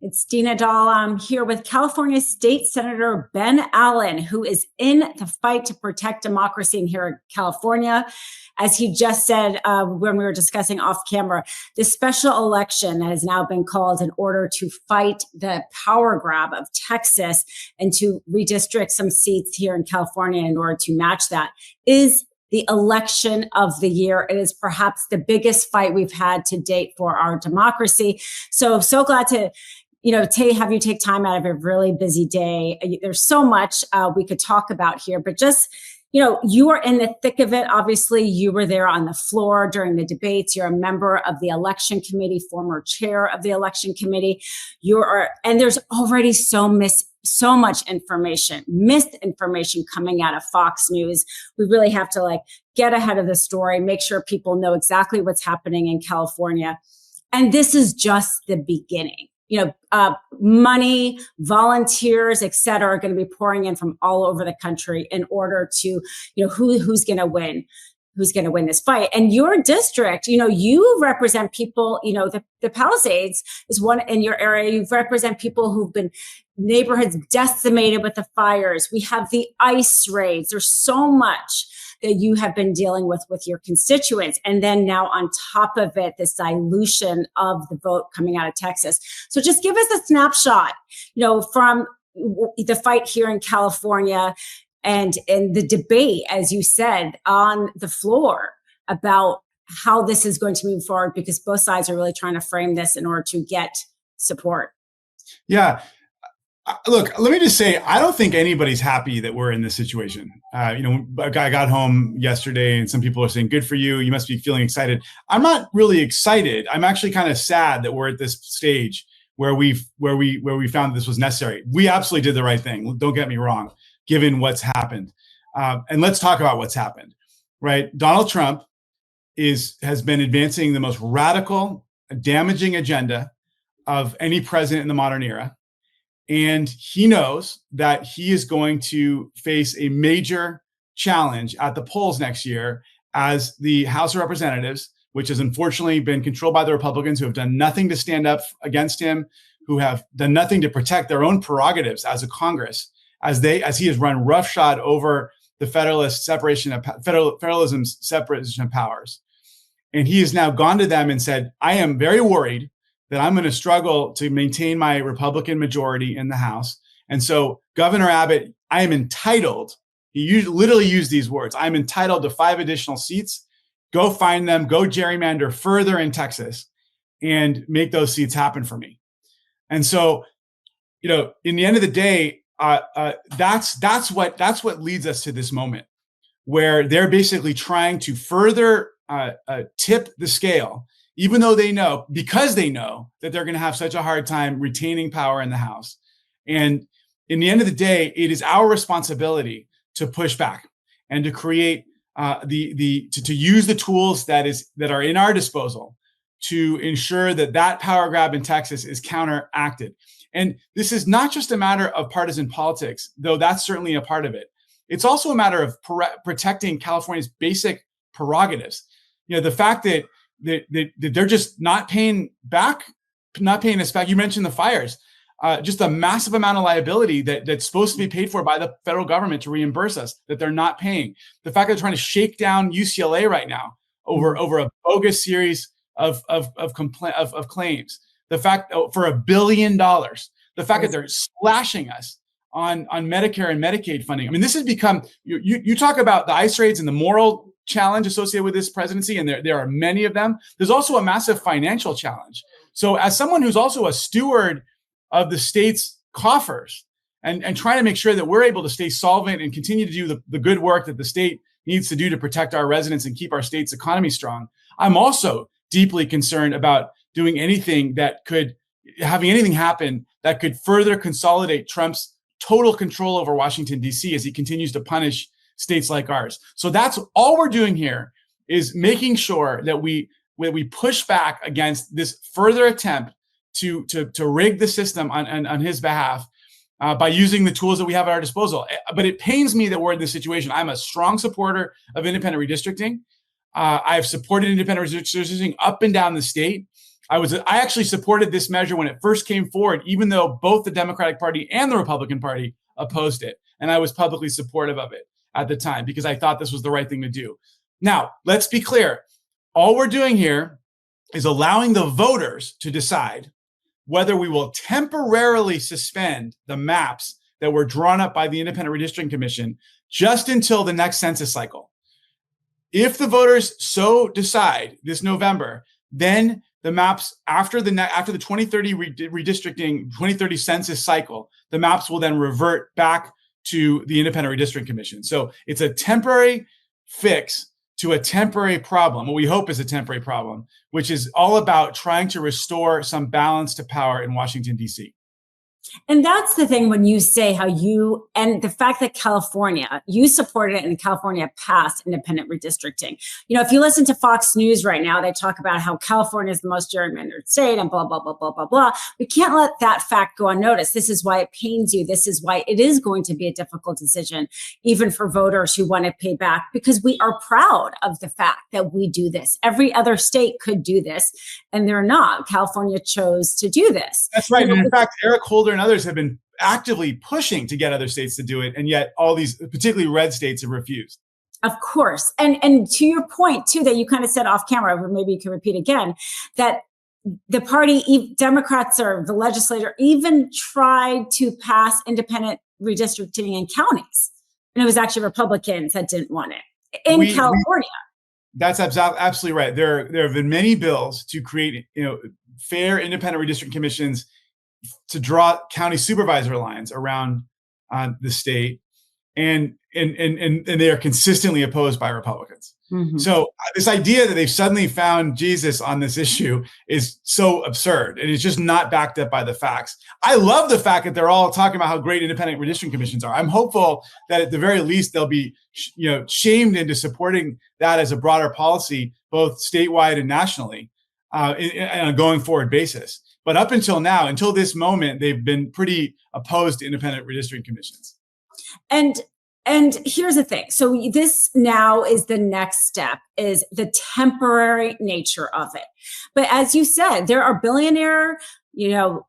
It's Dina Doll. I'm here with California State Senator Ben Allen, who is in the fight to protect democracy in here in California. As he just said when we were discussing off camera, this special election that has now been called in order to fight the power grab of Texas and to redistrict some seats here in California in order to match that is the election of the year. It is perhaps the biggest fight we've had to date for our democracy. So glad to have you take time out of a really busy day. There's so much we could talk about here, but just, you are in the thick of it. Obviously, you were there on the floor during the debates. You're a member of the election committee, former chair of the election committee. And there's already so much information, misinformation coming out of Fox News. We really have to get ahead of the story, make sure people know exactly what's happening in California. And this is just the beginning. Money, volunteers, et cetera, are going to be pouring in from all over the country in order to, who's going to win. Who's going to win this fight. And your district, you represent people, the Palisades is one in your area. You represent people who've been neighborhoods decimated with the fires. We have the ice raids. There's so much that you have been dealing with your constituents. And then now on top of it, this dilution of the vote coming out of Texas. So just give us a snapshot, from the fight here in California and the debate, as you said, on the floor about how this is going to move forward, because both sides are really trying to frame this in order to get support. Yeah. Look, let me just say, I don't think anybody's happy that we're in this situation. I got home yesterday and some people are saying, good for you. You must be feeling excited. I'm not really excited. I'm actually kind of sad that we're at this stage where we found this was necessary. We absolutely did the right thing. Don't get me wrong, given what's happened. And let's talk about what's happened, right? Donald Trump has been advancing the most radical, damaging agenda of any president in the modern era. And he knows that he is going to face a major challenge at the polls next year as the House of Representatives, which has unfortunately been controlled by the Republicans, who have done nothing to stand up against him, who have done nothing to protect their own prerogatives as a Congress, as he has run roughshod over the federalism's separation of powers. And he has now gone to them and said, I am very worried that I'm going to struggle to maintain my Republican majority in the House. And so, Governor Abbott, I am entitled, he literally used these words, I'm entitled to 5 additional seats. Go find them, go gerrymander further in Texas and make those seats happen for me. And so, in the end of the day, that's what leads us to this moment where they're basically trying to further tip the scale, even though because they know that they're going to have such a hard time retaining power in the House. And in the end of the day, it is our responsibility to push back and to create to use the tools that are in our disposal to ensure that power grab in Texas is counteracted. And this is not just a matter of partisan politics, though that's certainly a part of it. It's also a matter of protecting California's basic prerogatives. The fact that they're just not paying us back. You mentioned the fires, just a massive amount of liability that's supposed to be paid for by the federal government to reimburse us that they're not paying. The fact that they're trying to shake down UCLA right now over a bogus series of claims. The fact for $1 billion, the fact that they're slashing us on Medicare and Medicaid funding. I mean, this has become, you talk about the ICE raids and the moral challenge associated with this presidency, and there are many of them. There's also a massive financial challenge. So as someone who's also a steward of the state's coffers and trying to make sure that we're able to stay solvent and continue to do the good work that the state needs to do to protect our residents and keep our state's economy strong, I'm also deeply concerned about doing anything having anything happen that could further consolidate Trump's total control over Washington, D.C. as he continues to punish states like ours. So that's all we're doing here, is making sure that we push back against this further attempt to rig the system on his behalf by using the tools that we have at our disposal. But it pains me that we're in this situation. I'm a strong supporter of independent redistricting. I've supported independent redistricting up and down the state. I actually supported this measure when it first came forward, even though both the Democratic Party and the Republican Party opposed it. And I was publicly supportive of it at the time because I thought this was the right thing to do. Now, let's be clear. All we're doing here is allowing the voters to decide whether we will temporarily suspend the maps that were drawn up by the Independent Redistricting Commission just until the next census cycle. If the voters so decide this November, then the maps after the 2030 redistricting, 2030 census cycle, the maps will then revert back to the Independent Redistricting Commission. So it's a temporary fix to a temporary problem, what we hope is a temporary problem, which is all about trying to restore some balance to power in Washington, D.C. And that's the thing when you say how you, and the fact that California, you supported it and California passed independent redistricting. You know, if you listen to Fox News right now, they talk about how California is the most gerrymandered state and blah, blah, blah, blah, blah, blah. We can't let that fact go unnoticed. This is why it pains you. This is why it is going to be a difficult decision, even for voters who want to pay back, because we are proud of the fact that we do this. Every other state could do this, and they're not. California chose to do this. That's right. And in fact, Eric Holder and others have been actively pushing to get other states to do it, and yet all these, particularly red states, have refused. Of course. And to your point, too, that you kind of said off camera, or maybe you can repeat again, that the party, Democrats or the legislature, even tried to pass independent redistricting in counties. And it was actually Republicans that didn't want it in California. That's absolutely right. There have been many bills to create, fair independent redistricting commissions to draw county supervisor lines around the state, and they are consistently opposed by Republicans. Mm-hmm. So this idea that they've suddenly found Jesus on this issue is so absurd, and it's just not backed up by the facts. I love the fact that they're all talking about how great independent redistricting commissions are. I'm hopeful that at the very least they'll be, shamed into supporting that as a broader policy, both statewide and nationally, on a going forward basis. But up until now, until this moment, they've been pretty opposed to independent redistricting commissions. And here's the thing. So this now is the next step, is the temporary nature of it. But as you said, there are billionaire,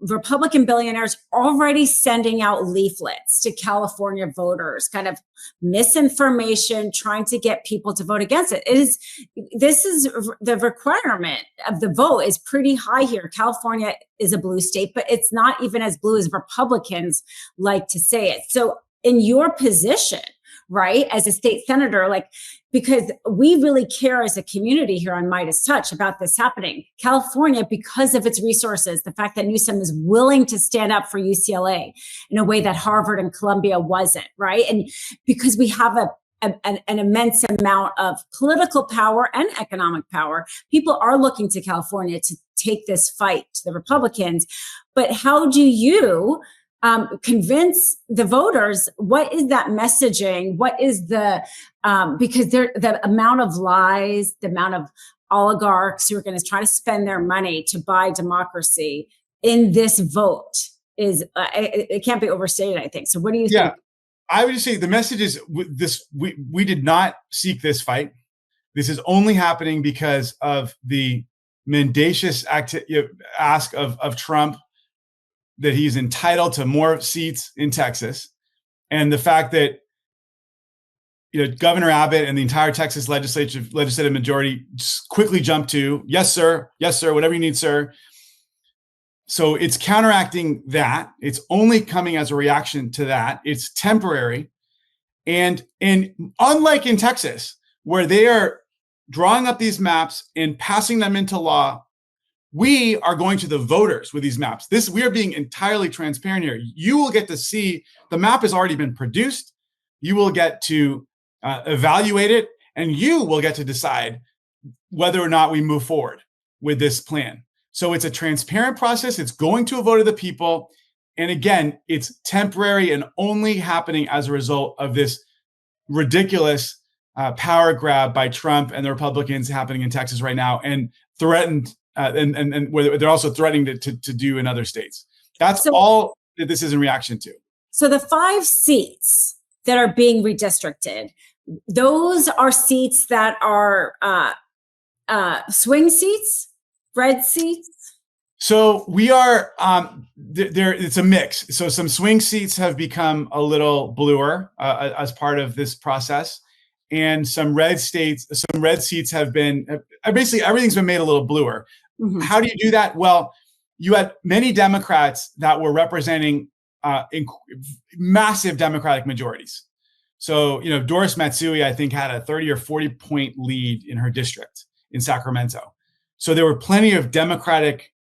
Republican billionaires already sending out leaflets to California voters, kind of misinformation, trying to get people to vote against it. This is the requirement of the vote is pretty high here. California is a blue state, but it's not even as blue as Republicans like to say it. So in your position, right, as a state senator, because we really care as a community here on MeidasTouch about this happening. California, because of its resources, the fact that Newsom is willing to stand up for UCLA in a way that Harvard and Columbia wasn't, right? And because we have an immense amount of political power and economic power, people are looking to California to take this fight to the Republicans. But how do you convince the voters? What is that messaging? What is because the amount of lies, the amount of oligarchs who are going to try to spend their money to buy democracy in this vote is, it can't be overstated, I think. So what do you think? I would just say the message is this: we did not seek this fight. This is only happening because of the mendacious ask of Trump that he's entitled to more seats in Texas, and the fact that Governor Abbott and the entire Texas legislative majority just quickly jumped to yes sir, whatever you need, sir. So it's counteracting that. It's only coming as a reaction to that. It's temporary, and unlike in Texas, where they are drawing up these maps and passing them into law, we are going to the voters with these maps. We are being entirely transparent here. You will get to see the map has already been produced. You will get to evaluate it, and you will get to decide whether or not we move forward with this plan. So it's a transparent process. It's going to a vote of the people. And again, it's temporary and only happening as a result of this ridiculous power grab by Trump and the Republicans happening in Texas right now, and threatened and where they're also threatening to do in other states. That's all that this is in reaction to. So the 5 seats that are being redistricted, those are seats that are swing seats red seats? So we are there. It's a mix. So some swing seats have become a little bluer as part of this process, and some red seats have been basically everything's been made a little bluer. Mm-hmm. How do you do that? Well, you had many Democrats that were representing massive Democratic majorities. So, Doris Matsui, I think, had a 30 or 40 point lead in her district in Sacramento. So there were plenty of Democratic,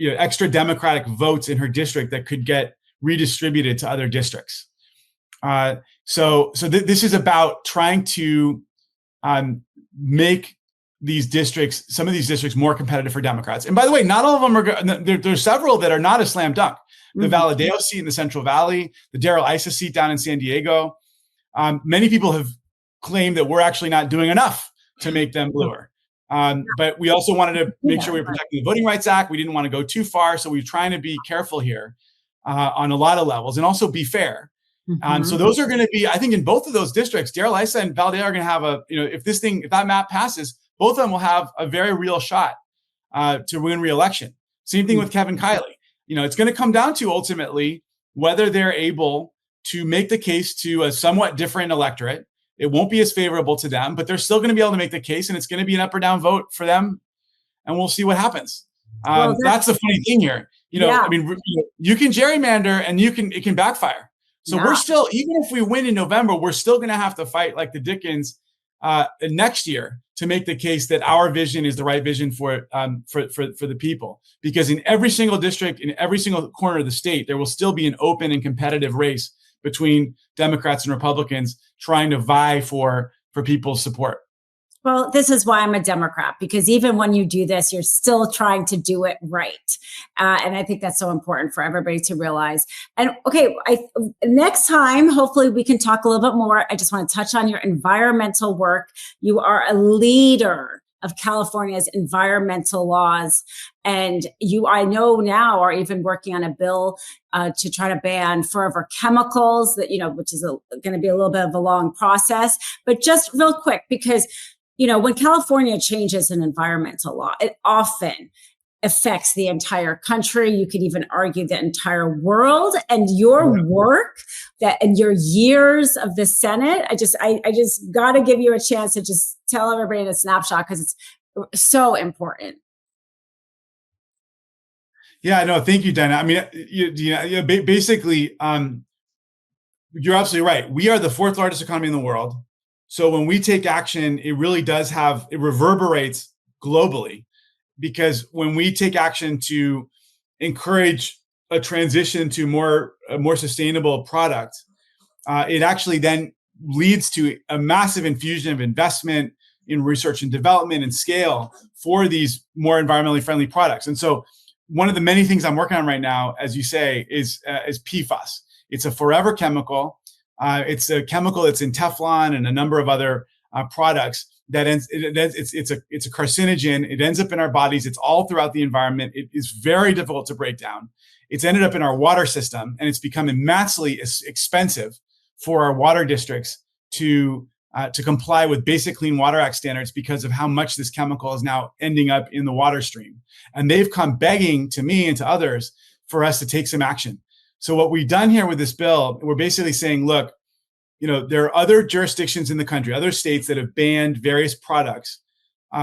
extra Democratic votes in her district that could get redistributed to other districts. So this is about trying to make some of these districts more competitive for Democrats. And by the way, not all of them are, there's several that are not a slam dunk. The Valadeo seat in the Central Valley, the Darrell Issa seat down in San Diego. Many people have claimed that we're actually not doing enough to make them bluer. But we also wanted to make sure we were protecting the Voting Rights Act. We didn't want to go too far. So we're trying to be careful here on a lot of levels and also be fair. So those are going to be, I think in both of those districts, Darrell Issa and Valadeo are going to have if that map passes, both of them will have a very real shot to win re-election. Same thing with Kevin Kiley. It's going to come down to ultimately whether they're able to make the case to a somewhat different electorate. It won't be as favorable to them, but they're still going to be able to make the case, and it's going to be an up or down vote for them, and we'll see what happens. That's the funny thing here. You can gerrymander, and it can backfire. So we're still, even if we win in November, we're still going to have to fight like the Dickens next year to make the case that our vision is the right vision for the people. Because in every single district, in every single corner of the state, there will still be an open and competitive race between Democrats and Republicans trying to vie for people's support. Well, this is why I'm a Democrat, because even when you do this, you're still trying to do it right. And I think that's so important for everybody to realize. And okay, next time, hopefully we can talk a little bit more. I just want to touch on your environmental work. You are a leader of California's environmental laws. And you, I know now, are even working on a bill to try to ban forever chemicals that, which is going to be a little bit of a long process. But just real quick, because when California changes an environmental law, it often affects the entire country. You could even argue the entire world. And your work and your years of the Senate, I just got to give you a chance to just tell everybody in a snapshot, because it's so important. Yeah, no, thank you, Dina. I mean, basically, you're absolutely right. We are the fourth largest economy in the world. So when we take action, it really does it reverberates globally, because when we take action to encourage a transition to a more sustainable product, it actually then leads to a massive infusion of investment in research and development and scale for these more environmentally friendly products. And so one of the many things I'm working on right now, as you say, is PFAS. It's a forever chemical. It's a chemical that's in Teflon and a number of other products it's a carcinogen. It ends up in our bodies. It's all throughout the environment. It is very difficult to break down. It's ended up in our water system, and it's become immensely expensive for our water districts to comply with basic Clean Water Act standards because of how much this chemical is now ending up in the water stream. And they've come begging to me and to others for us to take some action. So what we've done here with this bill, we're basically saying, look, there are other jurisdictions in the country, other states that have banned various products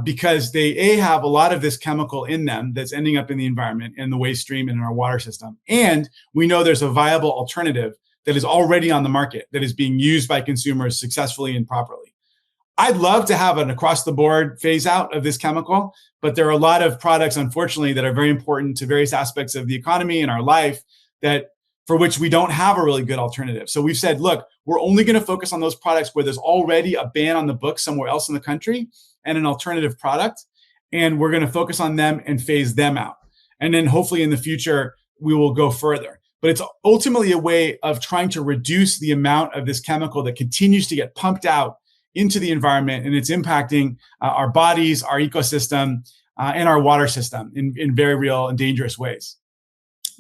because they have a lot of this chemical in them that's ending up in the environment and the waste stream and in our water system. And we know there's a viable alternative that is already on the market that is being used by consumers successfully and properly. I'd love to have an across-the-board phase out of this chemical, but there are a lot of products, unfortunately, that are very important to various aspects of the economy and our life for which we don't have a really good alternative. So we've said, look, we're only going to focus on those products where there's already a ban on the books somewhere else in the country and an alternative product. And we're going to focus on them and phase them out. And then hopefully in the future, we will go further. But it's ultimately a way of trying to reduce the amount of this chemical that continues to get pumped out into the environment. And it's impacting our bodies, our ecosystem, and our water system in very real and dangerous ways.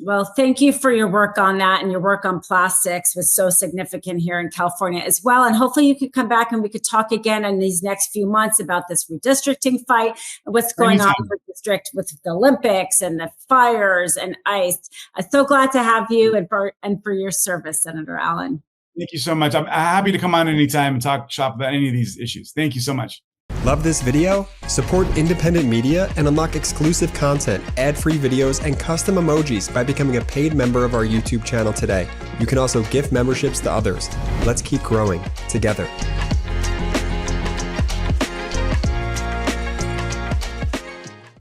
Well, thank you for your work on that, and your work on plastics was so significant here in California as well. And hopefully you could come back and we could talk again in these next few months about this redistricting fight and what's going on with the district with the Olympics and the fires and ICE. I'm so glad to have you and for your service, Senator Allen. Thank you so much. I'm happy to come on anytime and talk shop about any of these issues. Thank you so much. Love this video? Support independent media and unlock exclusive content, ad-free videos, and custom emojis by becoming a paid member of our YouTube channel today. You can also gift memberships to others. Let's keep growing together.